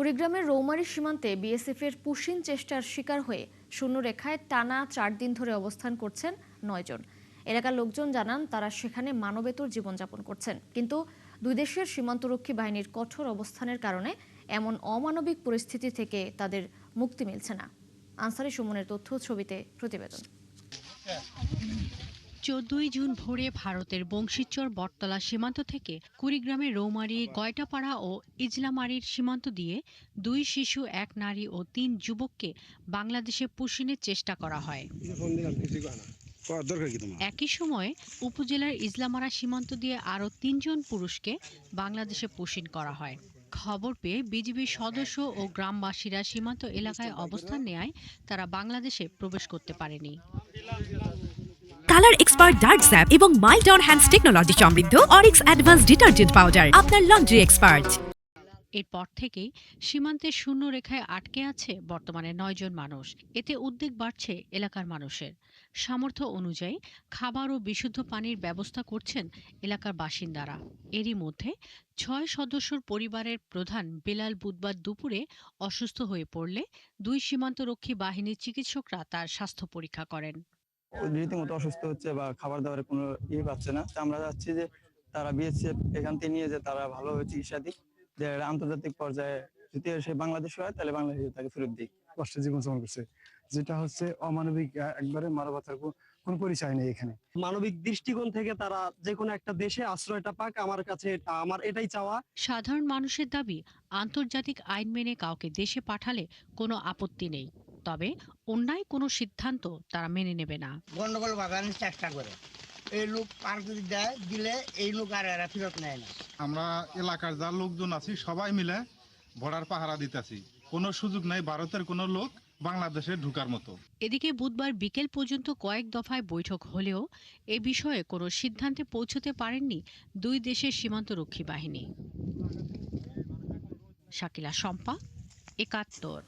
কুড়িগ্রামের রৌমারী সীমান্তে বিএসএফের পুশিন চেষ্টার শিকার হয়ে শূন্যরেখায় টানা 4 দিন ধরে অবস্থান করছেন 9 জন। এলাকার লোকজন জানান তারা সেখানে মানবেতর জীবনযাপন করছেন, কিন্তু দুই দেশের সীমান্তরক্ষী বাহিনীর কঠোর অবস্থানের কারণে এমন অমানবিক পরিস্থিতি থেকে তাদের মুক্তি মিলছে না। আনসারি সুমনের তথ্য ছবিতে প্রতিবেদন। 14 জুন ভোরে ভারতের বংশীচর বটতলা সীমান্ত থেকে কুড়িগ্রামের রৌমারী, গয়টাপাড়া ও ইজলামারীর সীমান্ত দিয়ে 2 শিশু, 1 নারী ও 3 যুবককে বাংলাদেশে পুশিনের চেষ্টা করা হয়। একই সময়ে উপজেলার ইজলামারা সীমান্ত দিয়ে আরও 3 জন পুরুষকে বাংলাদেশে পুশিন করা হয়। খবর পেয়ে বিজিবির সদস্য ও গ্রামবাসীরা সীমান্ত এলাকায় অবস্থান নেয় তারা বাংলাদেশে প্রবেশ করতে পারেনি। কালার এক্সপার্ট ডার্ক স্যাপ এবং মাইল্ড অন হ্যান্ডস টেকনোলজি সমৃদ্ধ অরিক্স অ্যাডভান্স ডিটারজেন্ট পাউডার আপনার লন্ড্রি এক্সপার্ট। এরপর থেকেই সীমান্তে শূন্য রেখায় আটকে আছে বর্তমানে 9 জন মানুষ। এতে উদ্বেগ বাড়ছে এলাকার মানুষের। সামর্থ্য অনুযায়ী খাবার ও বিশুদ্ধ পানির ব্যবস্থা করছেন এলাকার বাসিন্দারা। এরই মধ্যে 6 সদস্যর পরিবারের প্রধান বেলাল বুধবার দুপুরে অসুস্থ হয়ে পড়লে 2 সীমান্তরক্ষী বাহিনীর চিকিৎসকরা তার স্বাস্থ্য পরীক্ষা করেন। রীতিমতো অসুস্থ হচ্ছে বা খাবার দাবারের কোনো পাচ্ছে না। আমরা চাচ্ছি যে তারা বিএসএফ এখান থেকে নিয়ে যে তারা ভালোভাবে চিকিৎসা দিক, যে আন্তর্জাতিক পর্যায়ে যদি সে বাংলাদেশে হয় তাহলে বাংলাদেশে তাকে ফেরত দিক। কষ্টে জীবনযাপন করছে, যেটা হচ্ছে অমানবিক, একবারে মানবতার কোনো পরিচয় নেই এখানে। মানবিক দৃষ্টিকোণ থেকে তারা যে কোনো একটা দেশে আশ্রয়টা পাক, আমার এটাই চাওয়া। সাধারণ মানুষের দাবি, আন্তর্জাতিক আইন মেনে কাউকে দেশে পাঠালে কোনো আপত্তি নেই, তবে অন্যায় কোনো সিদ্ধান্ত তারা মেনে নেবে না। গন্ডগোল বাগানোর চেষ্টা করে এই লোক পার করে দেয়, দিলে এই লোক আর এরা ফেরত নেয় না। আমরা এলাকার যা লোকজন আছি সবাই মিলে বর্ডার পাহারা দিতেছি, কোনো সুযোগ নাই ভারতের কোনো লোক বাংলাদেশে ঢুকার মতো। এদিকে বুধবার বিকেল পর্যন্ত কয়েক দফায় বৈঠক হলেও এ বিষয়ে কোনো সিদ্ধান্তে পৌঁছতে পারেননি দুই দেশের সীমান্তরক্ষী বাহিনী। শাকিলা শম্পা, ৭১।